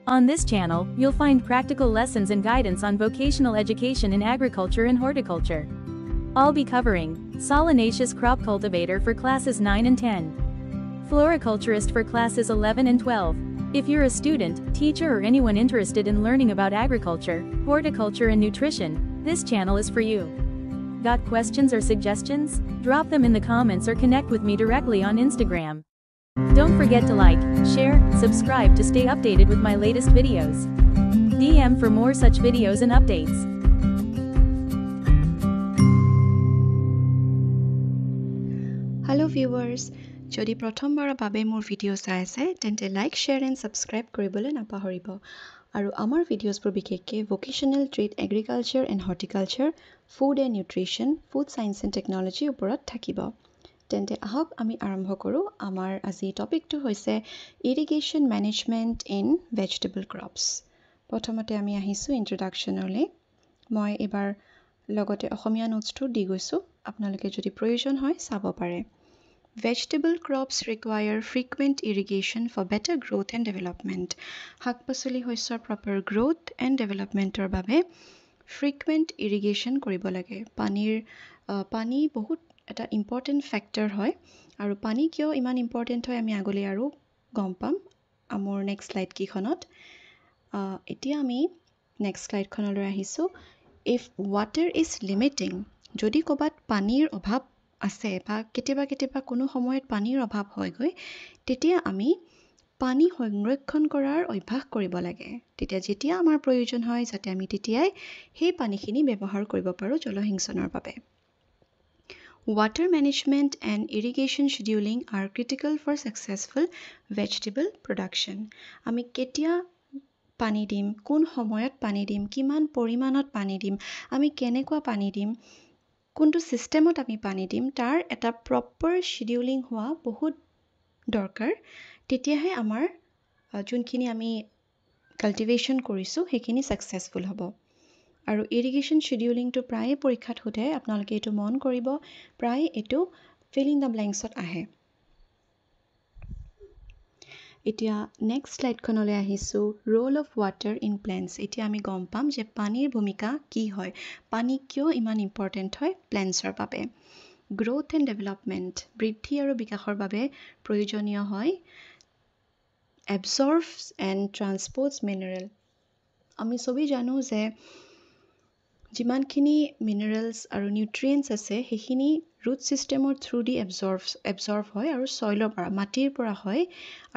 On this channel, you'll find practical lessons and guidance on vocational education in agriculture and horticulture. I'll be covering Solanaceous crop cultivator for classes 9 and 10. Floriculturist for classes 11 and 12. If you're a student, teacher or anyone interested in learning about agriculture, horticulture and nutrition, this channel is for you. Got questions or suggestions? Drop them in the comments or connect with me directly on Instagram. Don't forget to like, share, subscribe to stay updated with my latest videos. DM for more such videos and updates. Hello viewers, যদি প্ৰথমবাৰৰ বাবে মোৰ video চাই আছে তেন্তে like, share and subscribe কৰিবলৈ নাপাহৰিব আৰু আমাৰ ভিডিওছবোৰ বিশেষকৈ vocational trade agriculture and horticulture, food and nutrition, food science and টেকনলজিৰ ওপৰত থাকিব। তেন্তে আহক আমি আৰম্ভ কৰোঁ। আমাৰ আজি টপিকটো হৈছে irrigation management in vegetable crops. প্ৰথমতে আমি আহিছোঁ ইন্ট্ৰডাকশ্যনলৈ। মই এবাৰ লগতে অসমীয়া নোটছটো দি গৈছোঁ, আপোনালোকে যদি প্ৰয়োজন হয় চাব পাৰে। Vegetable crops require frequent irrigation for better growth and development. শাক-পাচলি শস্যৰ proper growth and developmentৰ বাবে frequent irrigation কৰিব লাগে। পানী বহুত এটা ইম্পৰ্টেণ্ট ফেক্টৰ হয় আৰু পানী কিয় ইমান ইম্পৰ্টেণ্ট হয় আমি আগলৈ আৰু গম পাম আমাৰ নেক্সট শ্লাইডকেইখনত। এতিয়া আমি নেক্সট শ্লাইডখনলৈ আহিছোঁ। If water is limiting, যদি ক'ৰবাত পানীৰ অভাৱ আছে বা কেতিয়াবা কোনো সময়ত পানীৰ অভাৱ হয়গৈ, তেতিয়া আমি পানী সংৰক্ষণ কৰাৰ অভ্যাস কৰিব লাগে। যেতিয়া আমাৰ প্ৰয়োজন হয় যাতে আমি তেতিয়াই সেই পানীখিনি ব্যৱহাৰ কৰিব পাৰোঁ জলসিঞ্চনৰ বাবে। Water management and irrigation scheduling are critical for successful vegetable production. আমি কেতিয়া পানী দিম, কোন সময়ত পানী দিম, কিমান পৰিমাণত পানী দিম, আমি কেনেকুৱা পানী দিম, কোনটো ছিষ্টেমত আমি পানী দিম, তাৰ এটা প্ৰপাৰ শ্বিডিউলিং হোৱা বহুত দৰকাৰ। তেতিয়াহে আমাৰ যোনখিনি আমি কাল্টিভেশ্যন কৰিছোঁ সেইখিনি ছাকচেছফুল হ'ব। আৰু ইৰিগেশ্যন শ্বিডিউলিংটো প্ৰায়ে পৰীক্ষাত সোধে, আপোনালোকে এইটো মন কৰিব, প্ৰায় এইটো ফিল ইন দ্য ব্লেংকছত আহে। এতিয়া নেক্সট শ্লাইডখনলৈ আহিছোঁ। Roll of water in plants. এতিয়া আমি গম পাম যে পানীৰ ভূমিকা কি হয়, পানী কিয় ইমান ইম্পৰ্টেণ্ট হয় প্লেণ্টছৰ বাবে। গ্ৰ'থ এণ্ড ডেভেলপমেণ্ট, বৃদ্ধি আৰু বিকাশৰ বাবে প্ৰয়োজনীয় হয় এবজৰ্ভছ এণ্ড ট্ৰান্সপৰ্টছ মিনাৰেল। আমি চবেই জানো যে যিমানখিনি মিনাৰেলছ আৰু নিউট্ৰিয়েণ্টছ আছে সেইখিনি ৰুট ছিষ্টেমৰ থ্ৰু দি এবজৰ্ভ হয় আৰু ছইলৰ পৰা, মাটিৰ পৰা হয়,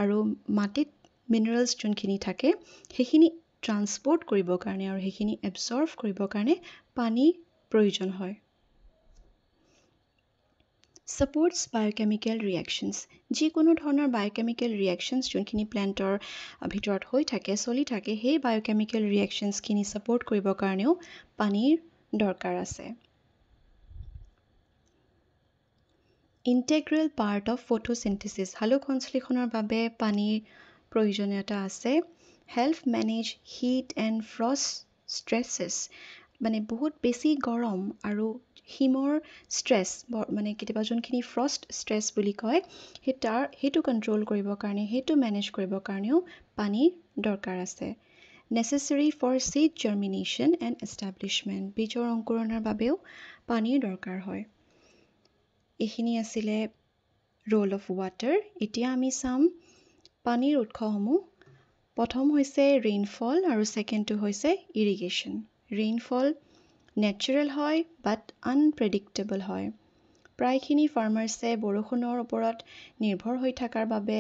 আৰু মাটিত মিনাৰেলছ যোনখিনি থাকে সেইখিনি ট্ৰান্সপৰ্ট কৰিবৰ কাৰণে আৰু সেইখিনি এবজৰ্ভ কৰিবৰ কাৰণে পানীৰ প্ৰয়োজন হয়। Supports biochemical reactions. যিকোনো ধৰণৰ বায়'কেমিকেল ৰিয়েকশ্যনছ যোনখিনি প্লেণ্টৰ ভিতৰত হৈ থাকে, চলি থাকে, সেই বায়'কেমিকেল ৰিয়েকশ্যনছখিনি ছাপোৰ্ট কৰিবৰ কাৰণেও পানীৰ দৰকাৰ আছে। Integral part of photosynthesis. সালোক সংশ্লেষণৰ বাবে পানীৰ প্ৰয়োজনীয়তা আছে। Help manage heat and frost stresses. মানে বহুত বেছি গৰম আৰু হিমৰ ষ্ট্ৰেছ, মানে কেতিয়াবা যোনখিনি ফ্ৰষ্ট ষ্ট্ৰেছ বুলি কয় সেইটো কণ্ট্ৰল কৰিবৰ কাৰণে, সেইটো মেনেজ কৰিবৰ কাৰণেও পানীৰ দৰকাৰ আছে। Necessary for seed germination and establishment. বীজৰ অংকুৰণৰ বাবেও পানীৰ দৰকাৰ হয়। এইখিনি আছিলে ৰোল অফ ৱাটাৰ। এতিয়া আমি চাম পানীৰ উৎসসমূহ। প্ৰথম হৈছে ৰেইনফল আৰু ছেকেণ্ডটো হৈছে ইৰিগেশ্যন। ৰেইনফল নেচাৰেল হয় বাট আনপ্ৰেডিক্টেবল হয়। প্ৰায়খিনি ফাৰ্মাৰ্ছে বৰষুণৰ ওপৰত নিৰ্ভৰ হৈ থকাৰ বাবে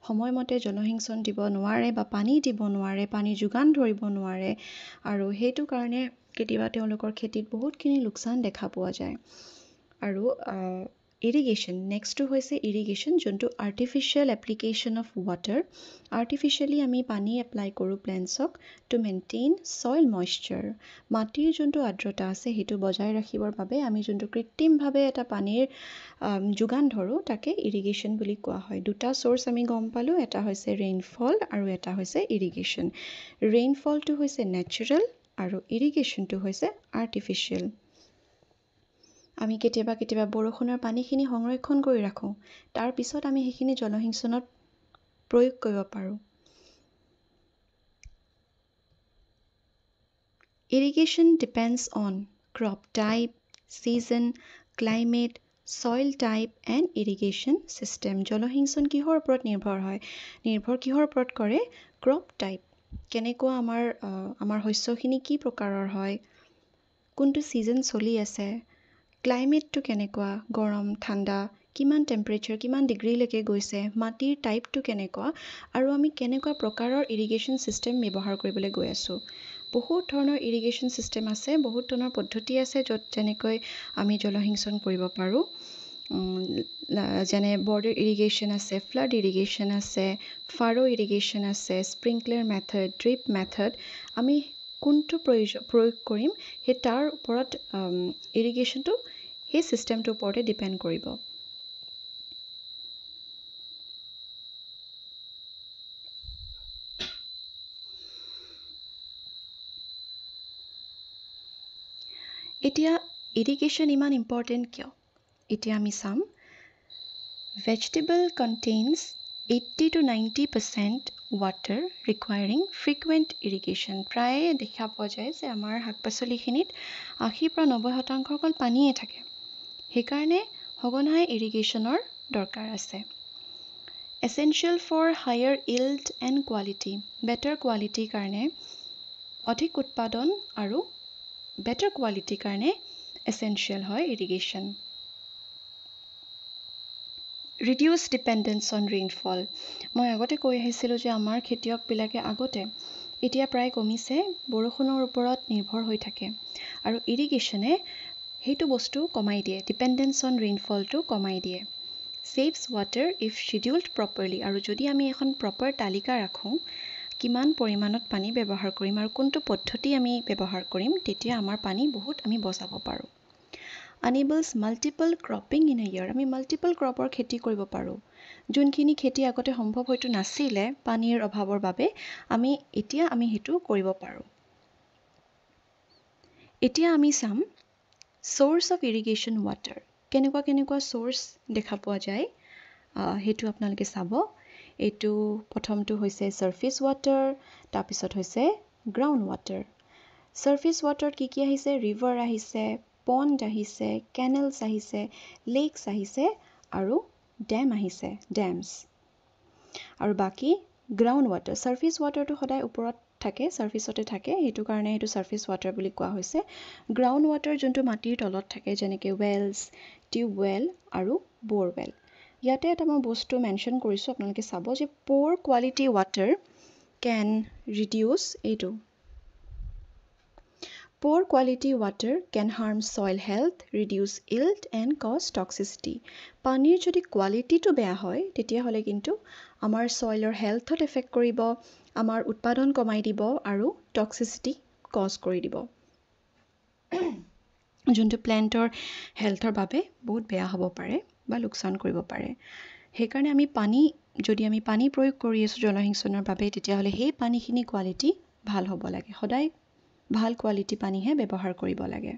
সময়মতে জলসিঞ্চন দিব নোৱাৰে বা পানী দিব নোৱাৰে, পানী যোগান ধৰিব নোৱাৰে, আৰু সেইটো কাৰণে কেতিয়াবা তেওঁলোকৰ খেতিত বহুতখিনি লোকচান দেখা পোৱা যায়। আৰু ইৰিগেশ্যন, নেক্সটটো হৈছে ইৰিগেশ্যন, যোনটো artificial application of water. Artificially আমি পানী এপ্লাই কৰোঁ প্লেণ্টছক টু মেইনটেইন ছইল মইশ্চাৰ। মাটিৰ যোনটো আৰ্দ্ৰতা আছে সেইটো বজাই ৰাখিবৰ বাবে আমি যোনটো কৃত্ৰিমভাৱে এটা পানীৰ যোগান ধৰোঁ তাকে ইৰিগেশ্যন বুলি কোৱা হয়। দুটা চ'ৰ্চ আমি গম পালোঁ, এটা হৈছে ৰেইনফল আৰু এটা হৈছে ইৰিগেশ্যন। ৰেইনফলটো হৈছে নেচাৰেল আৰু ইৰিগেশ্যনটো হৈছে আৰ্টিফিচিয়েল। আমি কেতিয়াবা বৰষুণৰ পানীখিনি সংৰক্ষণ কৰি ৰাখোঁ, তাৰপিছত আমি সেইখিনি জলসিঞ্চনত প্ৰয়োগ কৰিব পাৰোঁ। Irrigation depends on crop type, season, climate, soil type and irrigation system. জলসিঞ্চন কিহৰ ওপৰত নিৰ্ভৰ হয়? নিৰ্ভৰ কিহৰ ওপৰত কৰে? Crop type. কেনেকুৱা আমাৰ শস্যখিনি কি প্ৰকাৰৰ হয়? কোনটো season চলি আছে? ক্লাইমেটটো কেনেকুৱা? গৰম, ঠাণ্ডা, কিমান টেম্পাৰেচাৰ, কিমান ডিগ্ৰীলৈকে গৈছে? মাটিৰ টাইপটো কেনেকুৱা? আৰু আমি কেনেকুৱা প্ৰকাৰৰ ইৰিগেশ্যন চিষ্টেম ব্যৱহাৰ কৰিবলৈ গৈ আছোঁ? বহুত ধৰণৰ ইৰিগেশ্যন চিষ্টেম আছে, বহুত ধৰণৰ পদ্ধতি আছে য'ত যেনেকৈ আমি জলসিঞ্চন কৰিব পাৰোঁ। যেনে বৰ্ডাৰ ইৰিগেশ্যন আছে, ফ্লাড ইৰিগেশ্যন আছে, ফাৰো ইৰিগেশ্যন আছে, স্প্ৰিংকলাৰ মেথড, ড্ৰিপ মেথড। আমি কোনটো প্ৰয়োগ কৰিম সেই তাৰ ওপৰত ইৰিগেশ্যনটো সেই চিষ্টেমটোৰ ওপৰতে ডিপেণ্ড কৰিব। এতিয়া ইৰিগেশ্যন ইমান ইম্পৰ্টেণ্ট কিয়? এতিয়া আমি চাম vegetable contains 80 to 90% water requiring frequent irrigation. প্ৰায়ে দেখা পোৱা যায় যে আমাৰ শাক পাচলিখিনিত 80 পৰা 90% অকল পানীয়ে থাকে। সেইকাৰণে সঘনাই ইৰিগেশ্যনৰ দৰকাৰ আছে। Essential for higher yield and quality. Better quality কাৰণে অধিক উৎপাদন আৰু better quality কাৰণে essential হয় irrigation. Reduce dependence on rainfall. মই আগতে কৈ আহিছিলোঁ যে আমাৰ খেতিয়কবিলাকে আগতে এতিয়া প্ৰায় কমিছে বৰষুণৰ ওপৰত নিৰ্ভৰ হৈ থাকে আৰু ইৰিগেশ্যনে সেইটো বস্তু কমাই দিয়ে, ডিপেণ্ডেঞ্চ অন ৰেইনফলটো কমাই দিয়ে। Saves water if scheduled properly. আৰু যদি আমি এখন প্ৰপাৰ তালিকা ৰাখোঁ কিমান পৰিমাণত পানী ব্যৱহাৰ কৰিম আৰু কোনটো পদ্ধতি আমি ব্যৱহাৰ কৰিম তেতিয়া আমাৰ পানী বহুত আমি বচাব পাৰোঁ। Enables multiple cropping in a year. আমি মাল্টিপল ক্ৰপৰ খেতি কৰিব পাৰোঁ। যোনখিনি খেতি আগতে সম্ভৱ হয়তো নাছিলে পানীৰ অভাৱৰ বাবে এতিয়া আমি সেইটো কৰিব পাৰোঁ। এতিয়া আমি চাম source of irrigation water. কেনেকুৱা source দেখা পোৱা যায় সেইটো আপোনালোকে চাব। এইটো প্ৰথমটো হৈছে surface water, তাৰপিছত হৈছে ground water. Surface water কি আহিছে? River আহিছে, pond আহিছে, canals আহিছে, lakes আহিছে আৰু dam আহিছে, dams. আৰু বাকী ground water. Surface waterটো সদায় ওপৰত থাকে, surfaceতে থাকে, সেইটো কাৰণে সেইটো surface water বুলি কোৱা হৈছে। Ground water যোনটো মাটিৰ তলত থাকে যেনেকৈ wells, tubewell আৰু borewell. ইয়াতে এটা মই বস্তু মেনশ্যন কৰিছোঁ আপোনালোকে চাব যে poor quality water can reduce এইটো Poor quality water can harm soil health, reduce yield and cause toxicity. পানীৰ যদি কোৱালিটিটো বেয়া হয় তেতিয়াহ'লে কিন্তু আমাৰ soilৰ healthত এফেক্ট কৰিব, আমাৰ উৎপাদন কমাই দিব আৰু toxicity cause কৰি দিব। যোনটো প্লেণ্টৰ হেল্থৰ বাবে বহুত বেয়া হ'ব পাৰে বা লোকচান কৰিব পাৰে। সেইকাৰণে যদি আমি পানী প্ৰয়োগ কৰি আছোঁ জলসিঞ্চনৰ বাবে তেতিয়াহ'লে সেই পানীখিনি কোৱালিটি ভাল হ'ব লাগে। সদায় ভাল কোৱালিটি পানীহে ব্যৱহাৰ কৰিব লাগে।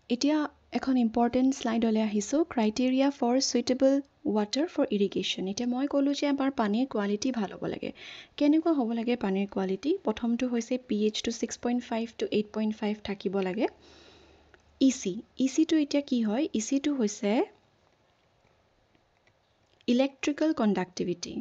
এতিয়া এখন ইম্পৰ্টেণ্ট শ্লাইডলৈ আহিছোঁ criteria for suitable water for irrigation. এতিয়া মই ক'লোঁ যে আমাৰ পানীৰ কোৱালিটি ভাল হ'ব লাগে। কেনেকুৱা হ'ব লাগে পানীৰ কোৱালিটি? প্ৰথমটো হৈছে pH-টো 6.5 to 8.5 থাকিব লাগে। EC-টো এতিয়া কি হয়? EC-টো হৈছে electrical conductivity.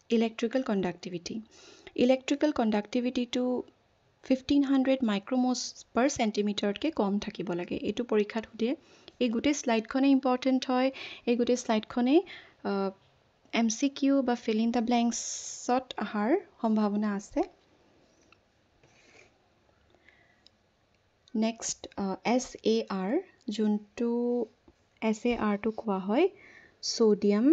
Electrical conductivity. Electrical conductivity to 1500 micromos per centimeter-তকৈ কম থাকিব লাগে। এইটো পৰীক্ষাত সুধে। এই গোটেই স্লাইডখনেই ইম্পৰ্টেণ্ট হয়। এই গোটেই স্লাইডখনেই MCQ বা fill in the blanks-ত অহাৰ সম্ভাৱনা আছে। নেক্সট SAR, যোনটো SAR-টো কোৱা হয় ছ'ডিয়াম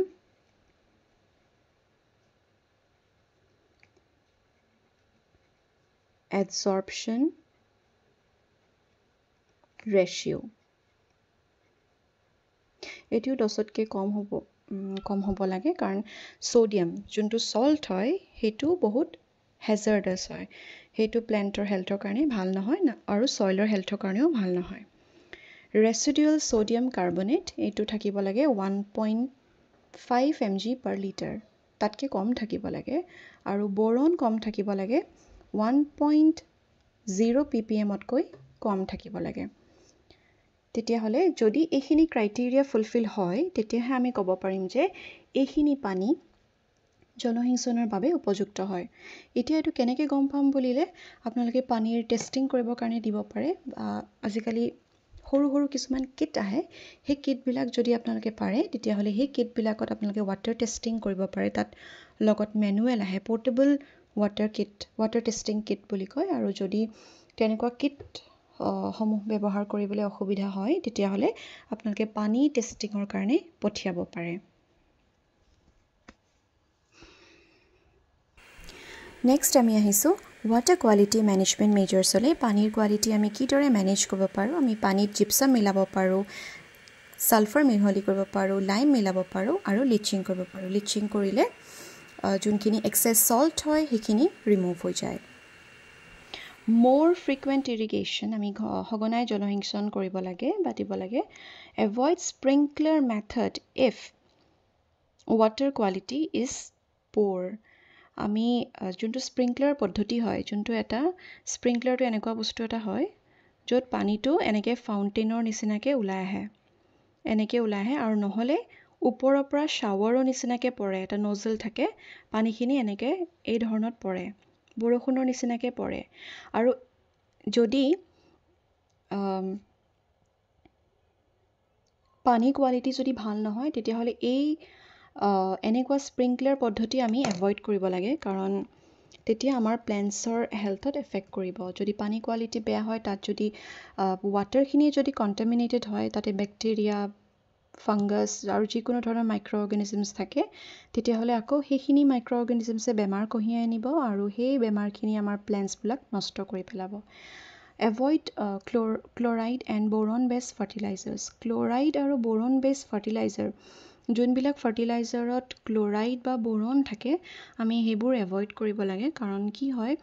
absorption ratio. এইটো 10তকৈ কম হ'ব লাগে কাৰণ ছ'ডিয়াম যোনটো ছল্ট হয় সেইটো বহুত হেজাৰ্ডাছ হয়। সেইটো প্লেণ্টৰ হেল্থৰ কাৰণে ভাল নহয় আৰু ছইলৰ হেল্থৰ কাৰণেও ভাল নহয় ৰেচিডুৱেল সোডিয়াম কাৰ্বনেট এইটো থাকিব লাগে 1.5 mg per liter তাতকৈ কম থাকিব লাগে আৰু বোৰন কম থাকিব লাগে 1.0 ppm তকৈ কম থাকিব লাগে তেতিয়াহ'লে যদি এইখিনি ক্ৰাইটেৰিয়া ফুলফিল হয় তেতিয়াহে আমি ক'ব পাৰিম যে এইখিনি পানী জলসিঞ্চনৰ বাবে উপযুক্ত হয় এতিয়া এইটো কেনেকৈ গম পাম বুলিলে আপোনালোকে পানীৰ টেষ্টিং কৰিবৰ কাৰণে দিব পাৰে আজিকালি সৰু সৰু কিছুমান কিট আহে সেই কিটবিলাক যদি আপোনালোকে পাৰে তেতিয়াহ'লে সেই কিটবিলাকত আপোনালোকে ৱাটাৰ টেষ্টিং কৰিব পাৰে তাত লগত মেনুৱেল আহে পৰ্টেবল ৱাটাৰ টেষ্টিং কিট বুলি কয় আৰু যদি তেনেকুৱা কিট সমূহ ব্যৱহাৰ কৰিবলৈ অসুবিধা হয় তেতিয়াহ'লে আপোনালোকে পানী টেষ্টিঙৰ কাৰণে পঠিয়াব পাৰে নেক্সট আমি আহিছোঁ ৱাটাৰ কোৱালিটি মেনেজমেণ্ট মেজাৰ্ছলৈ পানীৰ কোৱালিটি আমি কিদৰে মেনেজ কৰিব পাৰোঁ আমি পানীত জিপছাম মিলাব পাৰোঁ ছালফাৰ মিহলি কৰিব পাৰোঁ লাইম মিলাব পাৰোঁ আৰু লিচিং কৰিব পাৰোঁ লিচিং কৰিলে যোনখিনি এক্সেছ সল্ট হয় সেইখিনি ৰিমুভ হৈ যায় মোৰ ফ্ৰিকুৱেণ্ট ইৰিগেশ্যন আমি সঘনাই জলসিঞ্চন কৰিব লাগে বা দিব লাগে avoid sprinkler method if water quality is পুৰ আমি যোনটো স্প্ৰিংকলাৰ পদ্ধতি হয় যোনটো এটা স্প্ৰিংকলাৰটো এনেকুৱা বস্তু এটা হয় য'ত পানীটো এনেকৈ ফাউণ্টেইনৰ নিচিনাকৈ ওলাই আহে আৰু নহ'লে ওপৰৰ পৰা শ্বাৱাৰৰ নিচিনাকৈ পৰে এটা নজল থাকে পানীখিনি এনেকৈ এই ধৰণত পৰে বৰষুণৰ নিচিনাকৈ পৰে আৰু যদি পানী কোৱালিটি যদি ভাল নহয় তেতিয়াহ'লে এই এনেকুৱা স্প্ৰিংকলাৰ পদ্ধতি আমি এভইড কৰিব লাগে কাৰণ তেতিয়া আমাৰ প্লেণ্টছৰ হেল্থত এফেক্ট কৰিব যদি পানী কোৱালিটি বেয়া হয় তাত যদি ৱাটাৰখিনি যদি কণ্টামিনেটেড হয় তাতে বেক্টেৰিয়া ফাংগাছ আৰু যিকোনো ধৰণৰ মাইক্ৰ' অৰ্গেনিজমছ থাকে তেতিয়াহ'লে আকৌ সেইখিনি মাইক্ৰ' অৰ্গেনিজমছে বেমাৰ কঢ়িয়াই আনিব আৰু সেই বেমাৰখিনি আমাৰ প্লেণ্টছবিলাক নষ্ট কৰি পেলাব এভইড ক্ল'ৰাইড এণ্ড বোৰন বেছ ফাৰ্টিলাইজাৰ্ছ ক্ল'ৰাইড আৰু বোৰন বেছ ফাৰ্টিলাইজাৰ যোনবিলাক ফাৰ্টিলাইজাৰত ক্ল'ৰাইড বা বোৰন থাকে আমি সেইবোৰ এভইড কৰিব লাগে কাৰণ কি হয়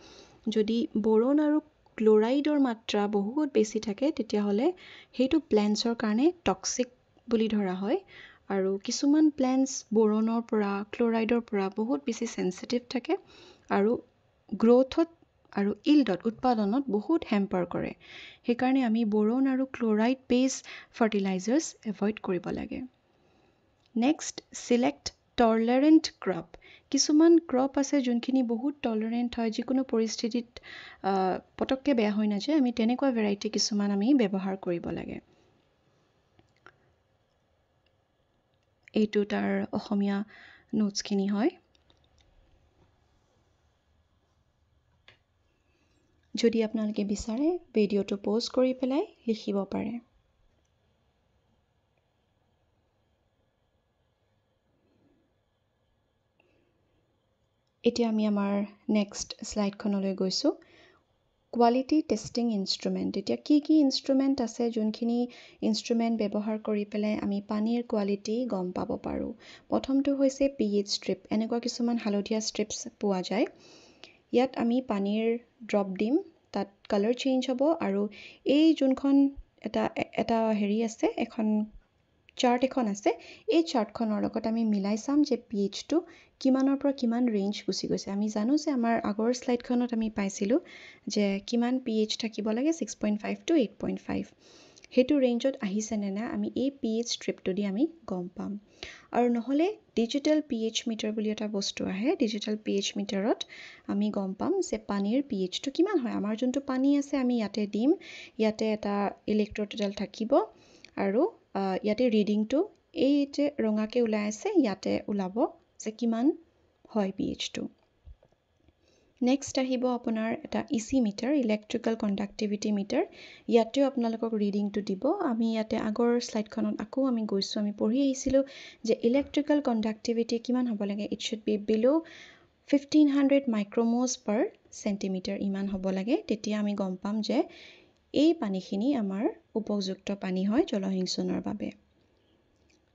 যদি বোৰন আৰু ক্ল'ৰাইডৰ মাত্ৰা বহুত বেছি থাকে তেতিয়াহ'লে সেইটো প্লেণ্টছৰ কাৰণে টক্সিক বুলি ধৰা হয় আৰু কিছুমান প্লেণ্টছ বোৰনৰ পৰা ক্ল'ৰাইডৰ পৰা বহুত বেছি চেঞ্চিটিভ থাকে আৰু গ্ৰ'থত আৰু উৎপাদনত বহুত হেম্পাৰ কৰে সেইকাৰণে আমি বোৰন আৰু ক্ল'ৰাইড বেছ ফাৰ্টিলাইজাৰ্ছ এভইড কৰিব লাগে নেক্সট চিলেক্ট টলাৰেণ্ট ক্ৰপ কিছুমান ক্ৰপ আছে যোনখিনি বহুত টলাৰেণ্ট হয় যিকোনো পৰিস্থিতিত পটককৈ বেয়া হৈ নাযায় আমি তেনেকুৱা ভেৰাইটি কিছুমান আমি ব্যৱহাৰ কৰিব লাগে এইটো তাৰ অসমীয়া নোটছখিনি হয় যদি আপোনালোকে বিচাৰে ভিডিঅ'টো প'জ কৰি পেলাই লিখিব পাৰে এতিয়া আমি আমাৰ নেক্সট স্লাইডখনলৈ গৈছোঁ কোৱালিটি টেষ্টিং ইনষ্ট্ৰুমেণ্ট এতিয়া কি ইনষ্ট্ৰুমেণ্ট আছে যোনখিনি ইনষ্ট্ৰুমেণ্ট ব্যৱহাৰ কৰি পেলাই আমি পানীৰ কোৱালিটি গম পাব পাৰোঁ প্ৰথমটো হৈছে pH ষ্ট্ৰিপ এনেকুৱা কিছুমান হালধীয়া ষ্ট্ৰিপছ পোৱা যায় ইয়াত আমি পানীৰ ড্ৰপ দিম তাত কালাৰ চেঞ্জ হ'ব আৰু এই যোনখন এটা হেৰি আছে এখন চাৰ্ট এখন আছে এই চাৰ্টখনৰ লগত আমি মিলাই চাম যে pHটো কিমানৰ পৰা কিমান ৰেঞ্জ গুচি গৈছে আমি জানো যে আমাৰ আগৰ স্লাইডখনত আমি পাইছিলোঁ যে কিমান pH থাকিব লাগে 6.5 to 8.5 সেইটো ৰেঞ্জত আহিছে নে নাই আমি এই pH ষ্ট্ৰিপটো দি আমি গম পাম আৰু নহ'লে ডিজিটেল pH মিটাৰ বুলি এটা বস্তু আহে ডিজিটেল pH মিটাৰত আমি গম পাম যে পানীৰ pHটো কিমান হয় আমাৰ যোনটো পানী আছে আমি ইয়াতে দিম ইয়াতে এটা ইলেক্ট্ৰড এডাল থাকিব আৰু ইয়াতে ৰিডিংটো এই যে ৰঙাকৈ ওলাই আছে ইয়াতে ওলাব যে কিমান হয় pHটো নেক্সট আহিব আপোনাৰ এটা EC metre electrical conductivity metre ইয়াতেও আপোনালোকক ৰিডিংটো দিব আমি ইয়াতে আগৰ স্লাইডখনত আকৌ আমি গৈছোঁ আমি পঢ়ি আহিছিলোঁ যে ইলেক্ট্ৰিকেল কণ্ডাক্টিভিটি কিমান হ'ব লাগে it should be below' 1500 micromhos per centimetre ইমান হ'ব লাগে তেতিয়া আমি গম পাম যে এই পানীখিনি আমাৰ উপযুক্ত পানী হয় জলসিঞ্চনৰ বাবে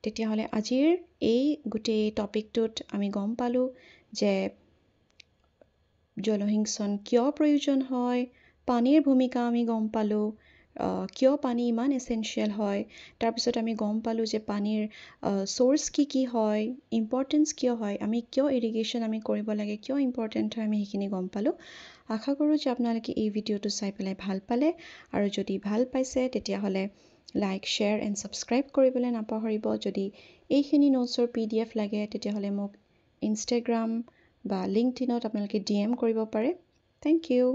তেতিয়াহ'লে আজিৰ এই গোটেই টপিকটোত আমি গম পালোঁ যে জলসিঞ্চন কিয় প্ৰয়োজন হয়, পানীৰ ভূমিকা আমি গম পালোঁ, কিয় পানী ইমান এচেঞ্চিয়েল হয়, তাৰপিছত আমি গম পালোঁ যে পানীৰ চ'ৰ্চ কি হয়, ইম্পৰ্টেঞ্চ কিয় হয়, আমি কিয় ইৰিগেশ্যন আমি কৰিব লাগে, কিয় ইম্পৰ্টেণ্ট হয়, আমি সেইখিনি গম পালোঁ। আশা কৰোঁ যে আপোনালোকে এই ভিডিঅ'টো চাই পেলাই ভাল পালে, আৰু যদি ভাল পাইছে তেতিয়াহ'লে লাইক, শ্বেয়াৰ এণ্ড ছাবস্ক্ৰাইব কৰিবলৈ নাপাহৰিব। যদি এইখিনি নোটছৰ PDF লাগে তেতিয়াহ'লে মোক ইনষ্টাগ্ৰাম বা লিংকডইনত আপোনালোকে DM কৰিব পাৰে। Thank U.